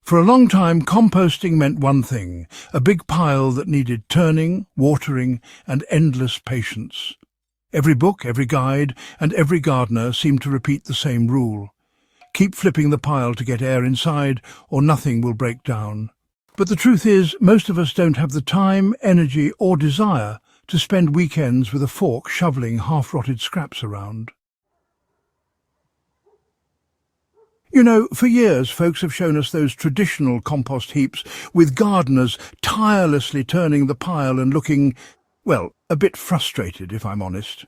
For a long time, composting meant one thing, a big pile that needed turning, watering, and endless patience. Every book, every guide, and every gardener seemed to repeat the same rule. Keep flipping the pile to get air inside, or nothing will break down. But the truth is, most of us don't have the time, energy, or desire to spend weekends with a fork shoveling half-rotted scraps around. You know, for years folks have shown us those traditional compost heaps with gardeners tirelessly turning the pile and looking, well, a bit frustrated, if I'm honest.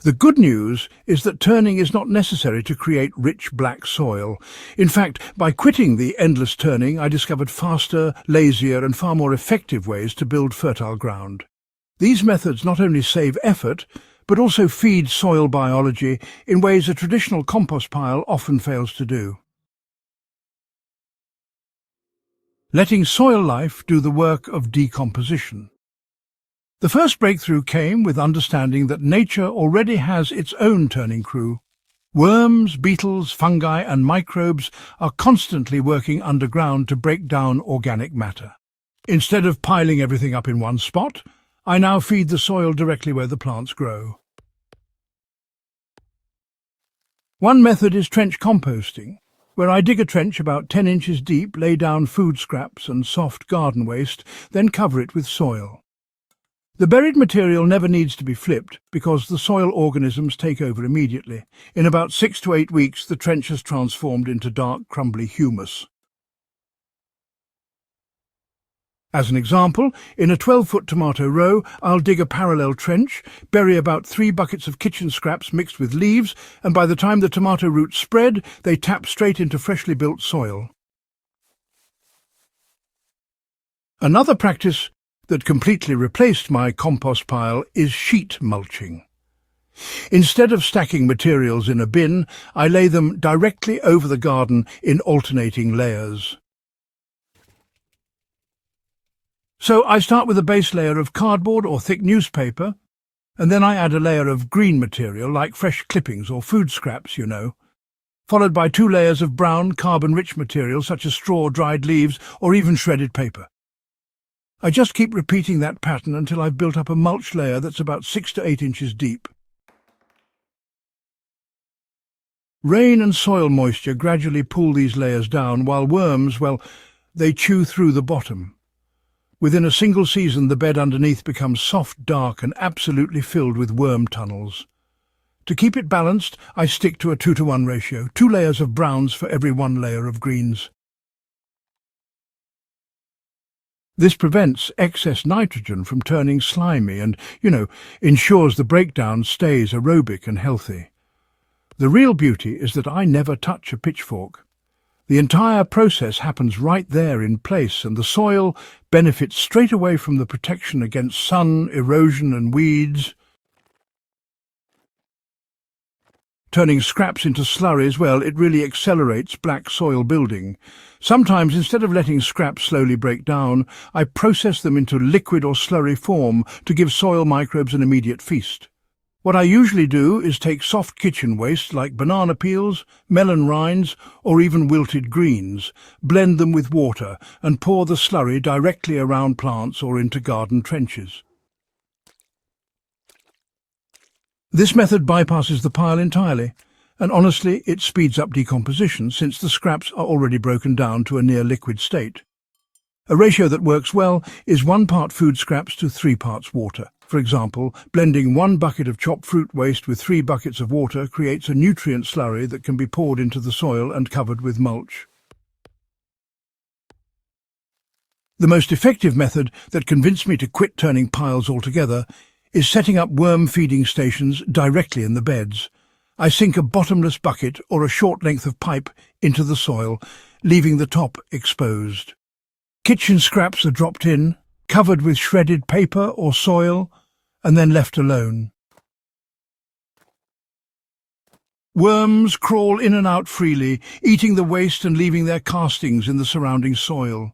The good news is that turning is not necessary to create rich black soil. In fact, by quitting the endless turning, I discovered faster, lazier and far more effective ways to build fertile ground. These methods not only save effort, but also feed soil biology in ways a traditional compost pile often fails to do. Letting soil life do the work of decomposition. The first breakthrough came with understanding that nature already has its own turning crew. Worms, beetles, fungi and microbes are constantly working underground to break down organic matter. Instead of piling everything up in one spot, I now feed the soil directly where the plants grow. One method is trench composting, where I dig a trench about 10 inches deep, lay down food scraps and soft garden waste, then cover it with soil. The buried material never needs to be flipped because the soil organisms take over immediately. In about 6 to 8 weeks, the trench has transformed into dark, crumbly humus. As an example, in a 12-foot tomato row, I'll dig a parallel trench, bury about 3 buckets of kitchen scraps mixed with leaves, and by the time the tomato roots spread, they tap straight into freshly built soil. Another practice that completely replaced my compost pile is sheet mulching. Instead of stacking materials in a bin, I lay them directly over the garden in alternating layers. So I start with a base layer of cardboard or thick newspaper, and then I add a layer of green material like fresh clippings or food scraps, followed by 2 layers of brown, carbon-rich material such as straw, dried leaves, or even shredded paper. I just keep repeating that pattern until I've built up a mulch layer that's about 6 to 8 inches deep. Rain and soil moisture gradually pull these layers down, while worms, well, they chew through the bottom. Within a single season, the bed underneath becomes soft, dark, and absolutely filled with worm tunnels. To keep it balanced, I stick to a 2-to-1 ratio, 2 layers of browns for every 1 layer of greens. This prevents excess nitrogen from turning slimy and, ensures the breakdown stays aerobic and healthy. The real beauty is that I never touch a pitchfork. The entire process happens right there in place, and the soil benefits straight away from the protection against sun, erosion and weeds. Turning scraps into slurries, well, it really accelerates black soil building. Sometimes, instead of letting scraps slowly break down, I process them into liquid or slurry form to give soil microbes an immediate feast. What I usually do is take soft kitchen waste like banana peels, melon rinds, or even wilted greens, blend them with water, and pour the slurry directly around plants or into garden trenches. This method bypasses the pile entirely, and honestly, it speeds up decomposition since the scraps are already broken down to a near liquid state. A ratio that works well is 1 part food scraps to 3 parts water. For example, blending 1 bucket of chopped fruit waste with 3 buckets of water creates a nutrient slurry that can be poured into the soil and covered with mulch. The most effective method that convinced me to quit turning piles altogether is setting up worm feeding stations directly in the beds. I sink a bottomless bucket or a short length of pipe into the soil, leaving the top exposed. Kitchen scraps are dropped in, covered with shredded paper or soil, and then left alone. Worms crawl in and out freely, eating the waste and leaving their castings in the surrounding soil.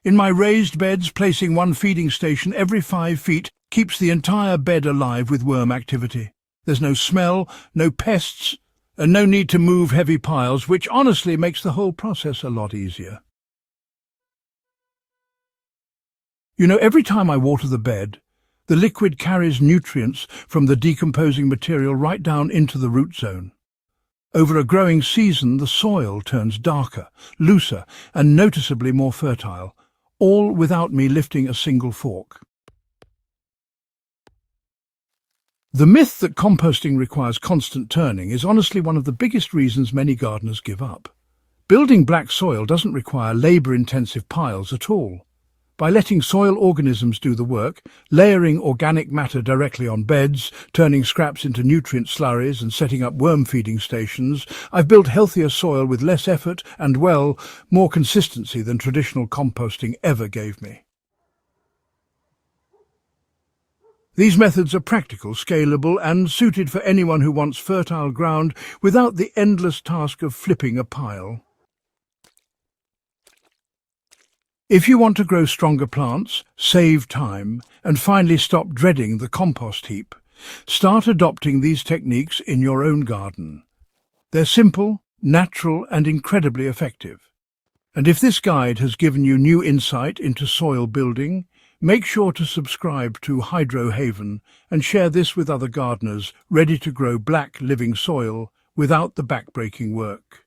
In my raised beds, placing 1 feeding station every 5 feet keeps the entire bed alive with worm activity. There's no smell, no pests, and no need to move heavy piles, which honestly makes the whole process a lot easier. You know, every time I water the bed, the liquid carries nutrients from the decomposing material right down into the root zone. Over a growing season, the soil turns darker, looser, and noticeably more fertile, all without me lifting a single fork. The myth that composting requires constant turning is honestly one of the biggest reasons many gardeners give up. Building black soil doesn't require labour-intensive piles at all. By letting soil organisms do the work, layering organic matter directly on beds, turning scraps into nutrient slurries and setting up worm feeding stations, I've built healthier soil with less effort and, well, more consistency than traditional composting ever gave me. These methods are practical, scalable, and suited for anyone who wants fertile ground without the endless task of flipping a pile. If you want to grow stronger plants, save time, and finally stop dreading the compost heap, start adopting these techniques in your own garden. They're simple, natural, and incredibly effective. And if this guide has given you new insight into soil building, make sure to subscribe to Hydro Haven and share this with other gardeners ready to grow black living soil without the backbreaking work.